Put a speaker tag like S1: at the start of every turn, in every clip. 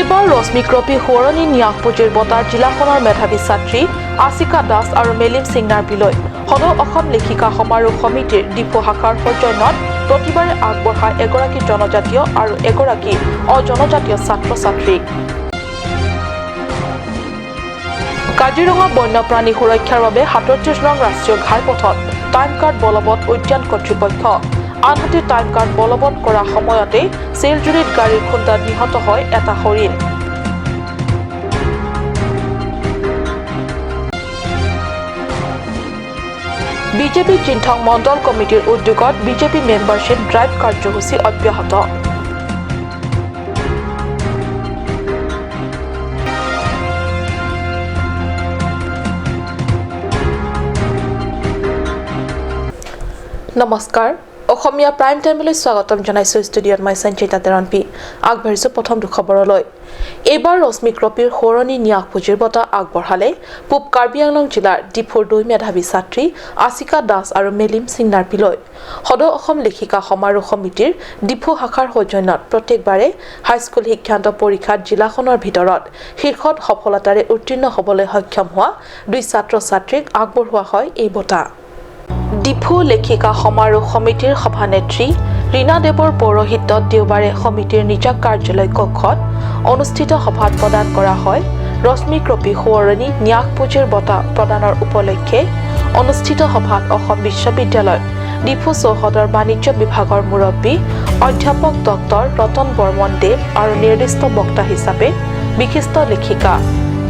S1: এইবাৰ ৰশ্মিক্ৰপী সোঁৱৰণি ন্যাস পুঁজিৰ বঁটা জিলাখনৰ মেধাৱী ছাত্ৰী আশিকা দাস আৰু মেলিম সিংনাৰ বিলৈ সদৌ অসম লেখিকা সমাৰোহ সমিতিৰ ডিফু শাখাৰ সৌজন্যত প্ৰতিবাৰে আগবঢ়ায় এগৰাকী জনজাতীয় আৰু এগৰাকী অজনজাতীয় ছাত্ৰ ছাত্ৰীক। কাজিৰঙা বন্যপ্ৰাণী সুৰক্ষাৰ বাবে ৩৭ নং ৰাষ্ট্ৰীয় ঘাইপথত টাইম কাৰ্ড বলবৎ উদ্যান কৰ্তৃপক্ষ। আনহাতে টাইম কাৰ্ড বলবৎ কৰা সময়তে চেলজুৰিত গাড়ীৰ খুন্দাত নিহত হয় এটা হৰিণ। বিজেপি চিন্থং মণ্ডল কমিটিৰ উদ্যোগত বিজেপি মেম্বাৰশ্বিপ ড্ৰাইভ কাৰ্যসূচী অব্যাহত। নমস্কাৰ, অসমীয়া প্ৰাইম টাইমলৈ স্বাগতম জনাইছো। ষ্টুডিঅ'ত মই সঞ্চিতা তেৰণপি আগবাঢ়িছো প্ৰথম খবৰলৈ। এইবাৰ ৰশ্মিক্ৰপীৰ সোঁৱৰণি ন্যাস পুঁজিৰ বঁটা আগবঢ়ালে পূব কাৰ্বি আংলং জিলাৰ ডিফুৰ ২ মেধাৱী ছাত্ৰী আশিকা দাস আৰু মেলিম সিংনাৰ বিলৈ সদৌ অসম লেখিকা সমাৰোহ সমিতিৰ ডিফু শাখাৰ সৌজন্যত প্ৰত্যেকবাৰে হাইস্কুল শিক্ষান্ত পৰীক্ষাত জিলাখনৰ ভিতৰত শীৰ্ষত সফলতাৰে উত্তীৰ্ণ হ'বলৈ সক্ষম হোৱা ২ ছাত্ৰ ছাত্ৰীক আগবঢ়োৱা হয় এই বঁটা। ডিফু লেখিকা সমাৰোহ সমিতিৰ সভানেত্ৰী ৰীনা দেৱৰ পৌৰোহিত্যত দেওবাৰে সমিতিৰ নিজা কাৰ্যালয় কক্ষত অনুষ্ঠিত সভাত প্ৰদান কৰা হয় ৰশ্মিক্ৰপী সোঁৱৰণি ন্যাস পুঁজিৰ বঁটা প্ৰদানৰ উপলক্ষে অনুষ্ঠিত সভাত অসম বিশ্ববিদ্যালয় ডিফু চৌহদৰ বাণিজ্য বিভাগৰ মুৰব্বী অধ্যাপক ডক্টৰ ৰতন বৰ্মন দেৱ আৰু নিৰ্দিষ্ট বক্তা হিচাপে বিশিষ্ট লেখিকা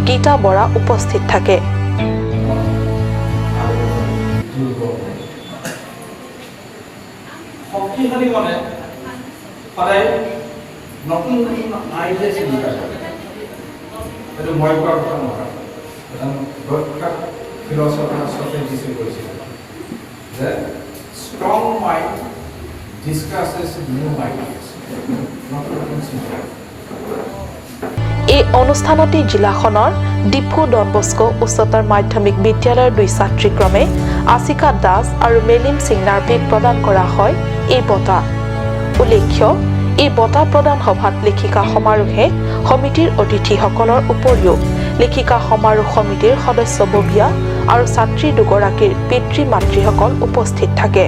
S1: গীতা বৰা উপস্থিত থাকে।
S2: শক্তিশালী মানে সদায় নতুন নতুন আইডিয়া চিন্তা কৰে। এইটো মই কোৱাৰ কথা নহয়, এজন বিখ্যাত ফিলচফাৰ সক্ৰেটিছে কৈছিল যে ষ্ট্ৰং মাইণ্ড ডিছকাছেছ নিউ আইডিয়াছ, নতুন নতুন চিন্তা।
S1: এই অনুষ্ঠানতে জিলাখনৰ ডিফু ডন বস্কো উচ্চতৰ মাধ্যমিক বিদ্যালয়ৰ ২ ছাত্ৰীক্ৰমে আশিকা দাস আৰু মেলিম সিংনাৰ বিক প্ৰদান কৰা হয় এই বঁটা। উল্লেখ্য, এই বঁটা প্ৰদান সভাত লেখিকা সমাৰোহে সমিতিৰ অতিথিসকলৰ উপৰিও লেখিকা সমাৰোহ সমিতিৰ সদস্যববীয়া আৰু ছাত্ৰী দুগৰাকীৰ পিতৃ মাতৃসকল উপস্থিত থাকে।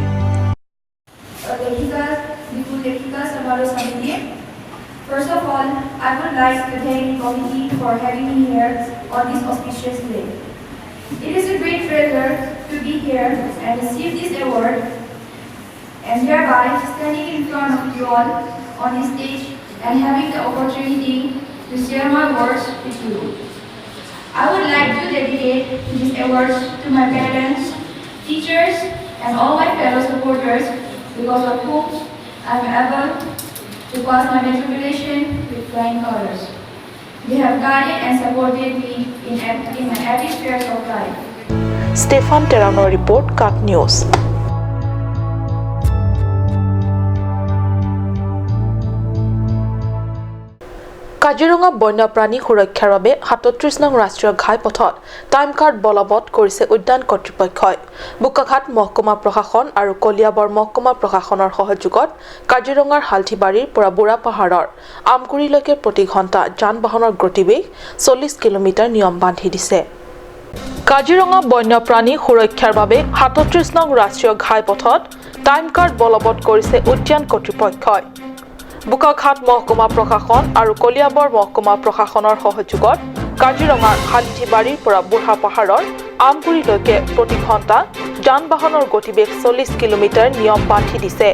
S3: First of all, I would like to thank the committee for having me here on this auspicious day. It is a great pleasure to be here and receive this award, and thereby standing in front of you all on this stage and having the opportunity to share my words with you. I would like to dedicate this award to my parents, teachers, and all my fellow supporters, because of whom I am able to pass my matriculation with flying colors. They have guided and supported me in my every sphere of life.
S1: Stefan Terrano report, Cut News. Kaziranga বন্যপ্ৰাণী সুৰক্ষাৰ বাবে ৩৭ নং ৰাষ্ট্ৰীয় ঘাইপথত time card বলবৎ কৰিছে উদ্যান কৰ্তৃপক্ষই। বোকাখাট মহকুমা প্ৰশাসন আৰু কলিয়াবৰ মহকুমা প্ৰশাসনৰ সহযোগত কাজিৰঙাৰ হালধিবাৰীৰ পৰা বুঢ়া পাহাৰৰ আমগুৰিলৈকে প্ৰতি ঘণ্টা যান বাহনৰ গতিবেগ ৪০ কিলোমিটাৰ নিয়ম বান্ধি দিছে। কাজিৰঙা বন্যপ্ৰাণী সুৰক্ষাৰ বাবে ৩৭ নং ৰাষ্ট্ৰীয় ঘাইপথত টাইম কাৰ্ড বলবৎ কৰিছে উদ্যান কৰ্তৃপক্ষই। বোকাখাট মহকুমা প্ৰশাসন আৰু কলিয়াবৰ মহকুমা প্ৰশাসনৰ সহযোগত কাজিৰঙাৰ হালধিবাৰীৰ পৰা বুঢ়া পাহাৰৰ আমগুৰিলৈকে প্ৰতি ঘণ্টা যান বাহনৰ গতিবেগ ৪০ কিলোমিটাৰ নিয়ম বান্ধি দিছে।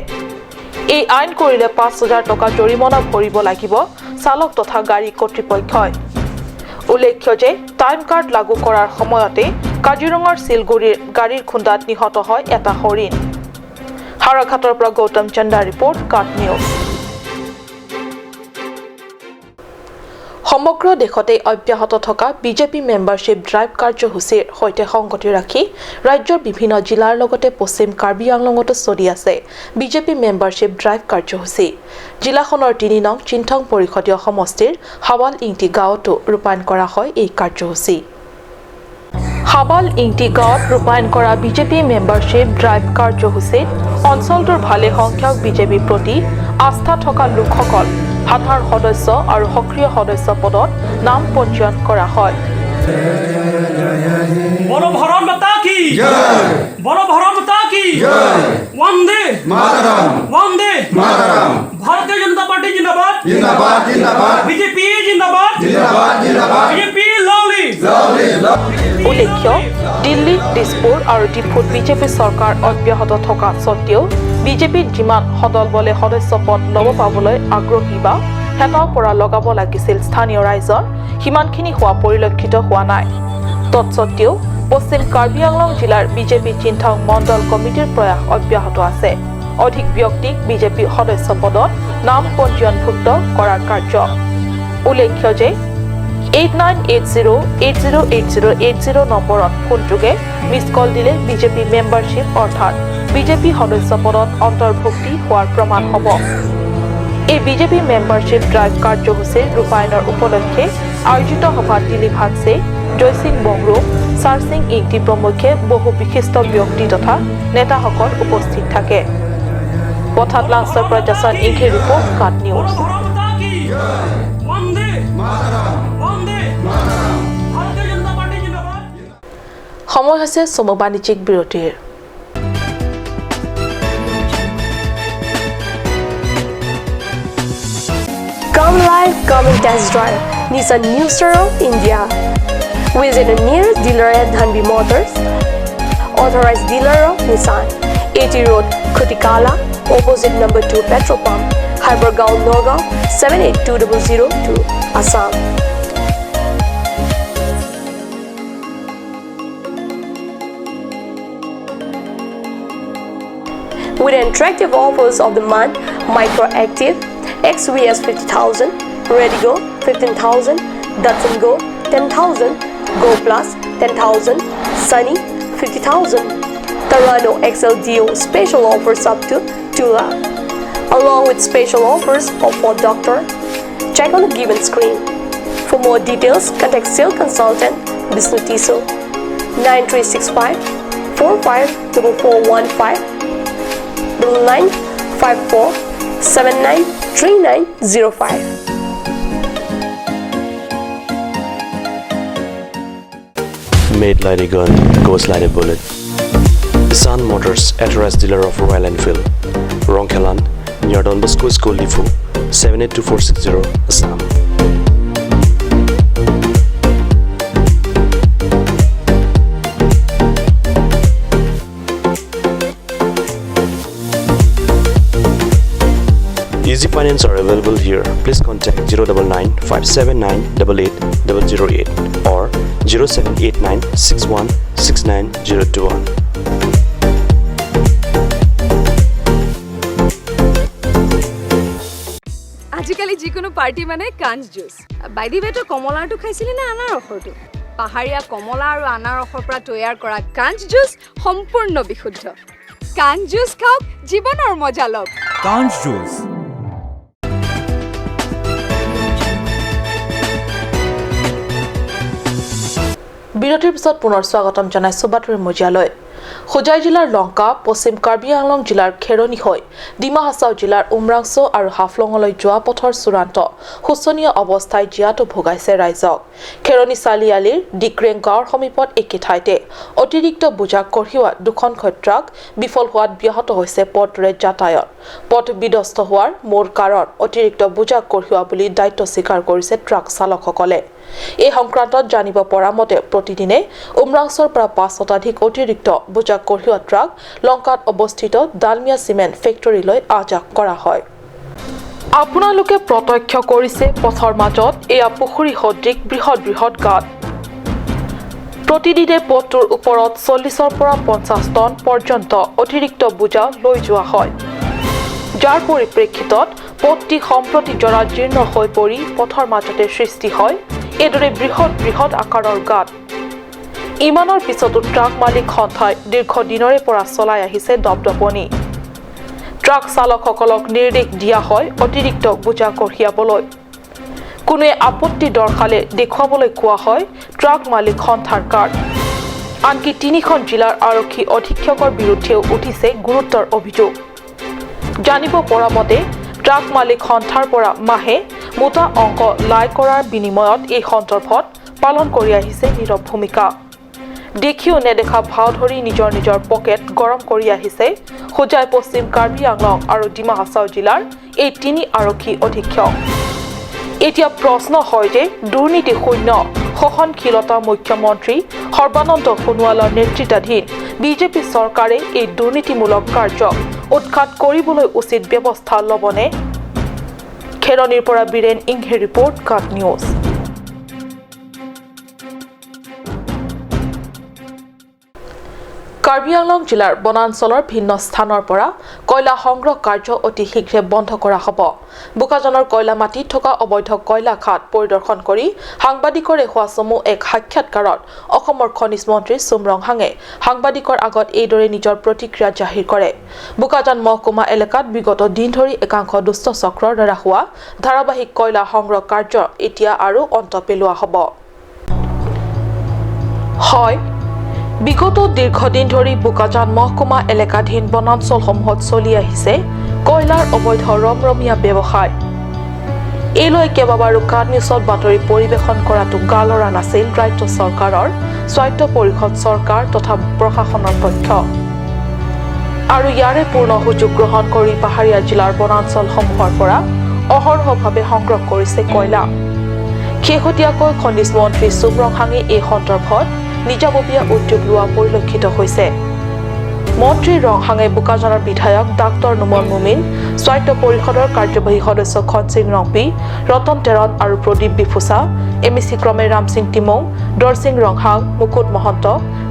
S1: এই আইন কৰিলে ৫,০০০ টকা জৰিমনা ভৰিব লাগিব চালক তথা গাড়ী কৰ্তৃপক্ষই। উল্লেখ্য যে টাইম কাৰ্ড লাগু কৰাৰ সময়তে কাজিৰঙাৰ শিলগুৰিৰ গাড়ীৰ খুন্দাত নিহত হয় এটা হৰিণ। হাৰাঘাটৰ পৰা গৌতম চন্দাৰ ৰিপৰ্ট, কাট নিউজ। সমগ্ৰ দেশতে অব্যাহত থকা বিজেপি মেম্বাৰশ্বিপ ড্ৰাইভ কাৰ্যসূচীৰ সৈতে সংগতি ৰাখি ৰাজ্যৰ বিভিন্ন জিলাৰ লগতে পশ্চিম কাৰ্বি আংলঙতো চলি আছে বিজেপি মেম্বাৰশ্বিপ ড্ৰাইভ কাৰ্যসূচী। জিলাখনৰ ৩ নং চিন্থং পৰিষদীয় সমষ্টিৰ হাৱাল ইংটি গাঁৱতো ৰূপায়ণ কৰা হয় এই কাৰ্যসূচী। হাৱাল ইংটি গাঁৱত ৰূপায়ণ কৰা বিজেপি মেম্বাৰশ্বিপ ড্ৰাইভ কাৰ্যসূচীত অঞ্চলটোৰ ভালে সংখ্যক বিজেপিৰ প্ৰতি আস্থা থকা লোকসকল সাধাৰণ সদস্য আৰু সক্ৰিয় সদস্য পদত নাম পঞ্জীয়ন কৰা হয়।
S4: बोलो भारत माता की जय बोलो भारत माता की जय वंदे मातरम वंदे मातरम भारतीय जनता पार्टी जिंदाबाद जिंदाबाद जिंदाबाद बीजेपी जिंदाबाद जिंदाबाद जिंदाबाद बीजेपी लवली लवली
S1: उल्लेख्य दिल्ली दिसपुर और डिफुत बीजेपी सरकार अब्याहत थका सत्त्वेও बीजेपी जिमान सदल बले सदस्य पद लব পাবলৈ আগ্ৰহী বা হেতাও পৰা লগাব লাগিছিল স্থানীয় ৰাইজৰ সিমানখিনি হোৱা পৰিলক্ষিত হোৱা নাই। তৎসত্ত্বেও পশ্চিম কাৰ্বি আংলং জিলাৰ বিজেপি চিন্তাং মণ্ডল কমিটিৰ প্ৰয়াস অব্যাহত আছে অধিক ব্যক্তিক বিজেপি সদস্য পদত নাম পঞ্জীয়নভুক্ত কৰাৰ কাৰ্য। উল্লেখ্য যে 8980808080 নম্বৰত ফোনযোগে মিছ কল দিলে বিজেপি মেম্বাৰশ্বিপ অৰ্থাৎ বিজেপি সদস্য পদত অন্তৰ্ভুক্তি হোৱাৰ প্ৰমাণ হ'ব। এই বিজেপি মেম্বাৰশ্বিপ ড্ৰাইভ কাৰ্যসূচীৰ ৰূপায়ণৰ উপলক্ষে আয়োজিত সভাত দিলীপ হানছে, জয়সিং বংৰুম, চাৰসিং ইংটি প্ৰমুখ্যে বহু বিশিষ্ট ব্যক্তি তথা নেতাসকল উপস্থিত থাকে। পথাত লাঞ্চৰ পৰা জাছন ইংখে ৰিপৰ্ট কাট নিউজ। সময় হৈছে চমু বাণিজ্যিক বিৰতিৰ।
S5: Come live, come and test drive Nissan New Star India. Visit a nearest dealer at Dhanbi Motors, authorized dealer of Nissan, 80 Road, Kutikala, opposite number 2 petrol pump, Hypergaon, Nagaon, 782002, Assam. With attractive offers of the month, Microactive, XVS 50,000, Redigo 15,000, Datsun Go 10,000, Go Plus 10,000, Sunny 50,000. Tarano XLDO special offers up to 2 lakh, along with special offers of Ford Doctor. Check on the given screen. For more details, contact sales consultant Vishnu Tiso 9365 454415 9954 793905.
S6: Made like a gun, goes like a bullet. Sun Motors, authorized dealer of Royal Enfield, Ronkelan, near Don Bosco School Lifu, 782460, Assam. Easy finance are available here. Please contact 099 579 88008 or 0789 61 69021.
S7: আজিকালি যিকোনো party মানে কাঞ্জ juice. বাইদি বেটো কমলাটো খাইছিলি না আনাৰসৰটো? পাহাৰীয়া কমলা আৰু আনাৰসৰ পৰা তৈয়াৰ কৰা কাঞ্জ জুচ সম্পূৰ্ণ বিশুদ্ধ। কাঞ্জ জুচ খাওক, জীৱনৰ মজা লওক।
S8: কাঞ্জ জুচ।
S1: বিৰতিৰ পিছত পুনৰ স্বাগতম জনাইছো বাতৰিৰ মজিয়ালৈ। হোজাই জিলাৰ লংকা, পশ্চিম কাৰ্বি আংলং জিলাৰ খেৰণি হৈ ডিমা হাছাও জিলাৰ উমৰাংছো আৰু হাফলঙলৈ যোৱা পথৰ চূড়ান্ত শোচনীয় অৱস্থাই জীয়াতো ভোগাইছে ৰাইজক। খেৰণি চালিয়ালিৰ ডিক্ৰেং গাঁৱৰ সমীপত একে ঠাইতে অতিৰিক্ত বোজা কঢ়িওৱা দুখনকৈ ট্ৰাক বিফল হোৱাত ব্যাহত হৈছে পথৰে যাতায়াত। পথ বিধ্বস্ত হোৱাৰ মূল কাৰণ অতিৰিক্ত বোজা কঢ়িওৱা বুলি দায়িত্ব স্বীকাৰ কৰিছে ট্ৰাক চালকসকলে। এই সংক্ৰান্তত জানিব পৰা মতে প্ৰতিদিনে উমৰাংছৰ পৰা 5 শতাধিক অতিৰিক্ত বোজা কঢ়িওৱা ট্ৰাক লংকাত অৱস্থিত ডালমিয়া চিমেণ্ট ফেক্টৰীলৈ আহযাহ কৰা হয়। আপোনালোকে প্ৰত্যক্ষ কৰিছে পথৰ মাজত এয়া পুখুৰী সদৃশ বৃহৎ বৃহৎ গাঁত। প্ৰতিদিনে পথটোৰ ওপৰত 40ৰ পৰা 50 টন পৰ্যন্ত অতিৰিক্ত বোজা লৈ যোৱা হয়, যাৰ পৰিপ্ৰেক্ষিতত পথটি সম্প্ৰতি জৰাজীৰ্ণ হৈ পৰি পথৰ মাজতে সৃষ্টি হয় এইদৰে বৃহৎ বৃহৎ আকাৰৰ গাঁত। ইমানৰ পিছতো ট্ৰাক মালিক সন্থাই দীৰ্ঘদিনৰে পৰা চলাই আহিছে দপদপনি। ট্ৰাক চালকসকলক নিৰ্দেশ দিয়া হয় অতিৰিক্ত বোজা কঢ়িয়াবলৈ। কোনোৱে আপত্তি দৰ্শালে দেখুৱাবলৈ কোৱা হয় ট্ৰাক মালিক সন্থাৰ কাৰ্ড। আনকি 3খন জিলাৰ আৰক্ষী অধীক্ষকৰ বিৰুদ্ধেও উঠিছে গুৰুতৰ অভিযোগ। জানিব পৰা মতে ট্ৰাক মালিক সন্থাৰ পৰা মাহে মোটা অংক লায় কৰাৰ বিনিময়ত এই সন্দৰ্ভত পালন কৰি আহিছে নীৰৱ ভূমিকা দেখিও নেদেখা ভাও ধৰি নিজৰ পকেট গৰম কৰি আহিছে হোজাই পশ্চিম কাৰ্বি আংলং আৰু ডিমা হাছাও জিলাৰ এই তিনি আৰক্ষী অধীক্ষক এতিয়া প্ৰশ্ন হয় যে দুৰ্নীতি শূন্য সহনশীলতা মুখ্যমন্ত্ৰী সৰ্বানন্দ সোণোৱালৰ নেতৃত্বাধীন বিজেপি চৰকাৰে এই দুৰ্নীতিমূলক কাৰ্যক উৎখাত কৰিবলৈ উচিত ব্যৱস্থা ল'বনে খেৰনিৰ পৰা বীৰেন ইংহে ৰিপৰ্ট কাট নিউজ কাৰ্বি আংলং জিলাৰ বনাঞ্চলৰ ভিন্ন স্থানৰ পৰা কয়লা সংগ্ৰহ কাৰ্য অতি শীঘ্ৰে বন্ধ কৰা হ'ব বোকাজানৰ কয়লা মাটিত থকা অবৈধ কয়লা খাট পৰিদৰ্শন কৰি সাংবাদিকৰে হোৱা চমু এক সাক্ষাৎকাৰত অসমৰ খনিজ মন্ত্ৰী চুমৰং হাঙে সাংবাদিকৰ আগত এইদৰে নিজৰ প্ৰতিক্ৰিয়া জাহিৰ কৰে বোকাজান মহকুমা এলেকাত বিগত দিন ধৰি একাংশ দুষ্ট চক্ৰৰ দ্বাৰা হোৱা ধাৰাবাহিক কয়লা সংগ্ৰহ কাৰ্য এতিয়া আৰু অন্ত পেলোৱা হ'ব হয় বিগত দীৰ্ঘদিন ধৰি বোকাজান মহকুমা এলেকাধীন বনাঞ্চলসমূহত চলি আহিছে কয়লাৰ অবৈধ ৰমৰমীয়া ব্যৱসায় এইলৈ কেইবাবাৰো কাট নিউজত বাতৰি পৰিৱেশন কৰাটো গালৰা নাছিল ৰাজ্য চৰকাৰৰ স্বায়ত্ত পৰিষদ চৰকাৰ তথা প্ৰশাসনৰ পক্ষ আৰু ইয়াৰে পূৰ্ণ সুযোগ গ্ৰহণ কৰি পাহাৰীয়া জিলাৰ বনাঞ্চলসমূহৰ পৰা অহৰহভাৱে সংগ্ৰহ কৰিছে কয়লা শেহতীয়াকৈ খনিজ মন্ত্ৰী চুমৰং হাঙে এই সন্দৰ্ভত নিজাববীয়া উদ্যোগ লোৱা পৰিলক্ষিত হৈছে মন্ত্ৰী ৰংহাঙে বোকাজানৰ বিধায়ক ডাক্তৰ নুমল মুমিন স্বায়ত্ত পৰিষদৰ কাৰ্যবাহী সদস্য খনসিং ৰংপি ৰতন তেৰণ আৰু প্ৰদীপ বিফুচা এমএচি ক্ৰমে ৰামসিং টিমৌ দৰসিং ৰংহাং মুকুট মহন্ত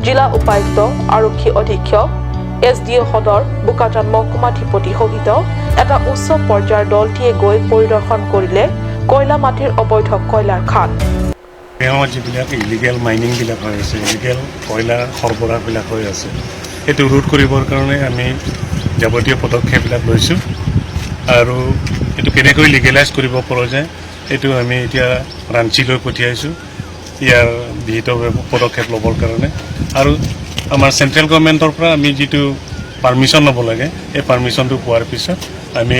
S1: জিলা উপায়ুক্ত আৰক্ষী অধীক্ষক এছডিঅ সদৰ বোকাজান মহকুমাধিপতি সহিত এটা উচ্চ পৰ্যায়ৰ দলটিয়ে গৈ পৰিদৰ্শন কৰিলে কয়লা মাটিৰ অবৈধ কয়লাৰ খাট
S8: গাঁৱত যিবিলাক ইলিগেল মাইনিংবিলাক হৈ আছে ইলিগেল কয়লা সৰবৰাহবিলাক হৈ আছে সেইটো ৰোধ কৰিবৰ কাৰণে আমি যাৱতীয় পদক্ষেপবিলাক লৈছোঁ আৰু এইটো কেনেকৈ লিগেলাইজ কৰিব পৰা যায় এইটো আমি এতিয়া ৰাঞ্চিলৈ পঠিয়াইছোঁ ইয়াৰ বিহিত পদক্ষেপ ল'বৰ কাৰণে আৰু আমাৰ চেণ্ট্ৰেল গভৰ্ণমেণ্টৰ পৰা আমি যিটো পাৰ্মিশ্যন ল'ব লাগে এই পাৰ্মিশ্যনটো পোৱাৰ পিছত আমি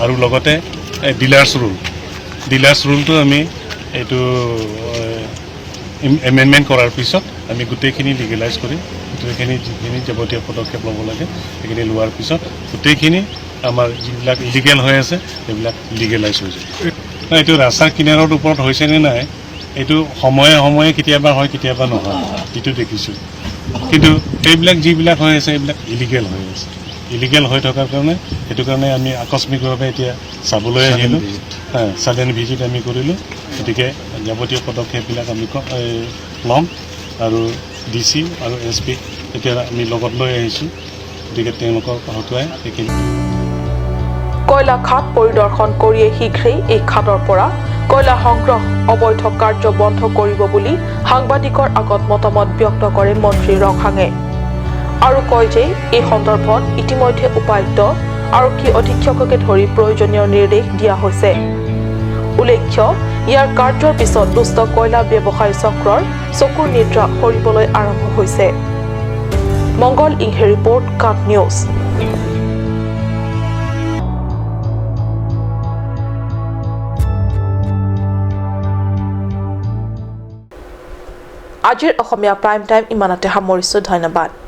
S8: আৰু লগতে ডিলাৰ্ছ ৰুলটো আমি এইটো এমেণ্ডমেণ্ট কৰাৰ পিছত আমি গোটেইখিনি লিগেলাইজ কৰি গোটেইখিনি যিখিনি যাৱতীয় পদক্ষেপ ল'ব লাগে সেইখিনি লোৱাৰ পিছত গোটেইখিনি আমাৰ যিবিলাক ইলিগেল হৈ আছে সেইবিলাক লিগেলাইজ হৈ যায় এইটো ৰাস্তাৰ কিনাৰৰ ওপৰত হৈছেনে নাই এইটো সময়ে সময়ে কেতিয়াবা হয় কেতিয়াবা নহয় এইটো দেখিছোঁ কিন্তু এইবিলাক যিবিলাক হৈ আছে এইবিলাক ইলিগেল হৈ আছে ইলিগেল হৈ থকাৰ কাৰণে সেইটো কাৰণে আমি আকস্মিকভাৱে এতিয়া চাবলৈ আহিলোঁ ছাডেন ভিজিট আমি কৰিলোঁ গতিকে যাৱতীয় পদক্ষেপবিলাক আমি ল'ম আৰু DC আৰু SP এতিয়া আমি লগত লৈ আহিছোঁ গতিকে তেওঁলোকৰ হতুৱাই সেইখিনি
S1: কয়লা খাট পৰিদৰ্শন কৰিয়ে শীঘ্ৰেই এই খাটৰ পৰা কয়লা সংগ্ৰহ অবৈধ কাৰ্য বন্ধ কৰিব বুলি সাংবাদিকৰ আগত মতামত ব্যক্ত কৰে মন্ত্ৰী ৰংহাঙে আৰু কয় যে এই সন্দৰ্ভত ইতিমধ্যে উপায়ুক্ত আৰক্ষী অধীক্ষককে ধৰি প্ৰয়োজনীয় নিৰ্দেশ দিয়া হৈছে উল্লেখ্য ইয়াৰ কাৰ্যৰ পিছত দুষ্ট কয়লা ব্যৱসায়ী চক্ৰৰ চকুৰ নিদ্ৰা সৰিবলৈ আৰম্ভ হৈছে মংগল ইংহে ৰিপৰ্ট কাট নিউজ আজিৰ অসমীয়া প্ৰাইম টাইম ইমানতে সামৰিছোঁ ধন্যবাদ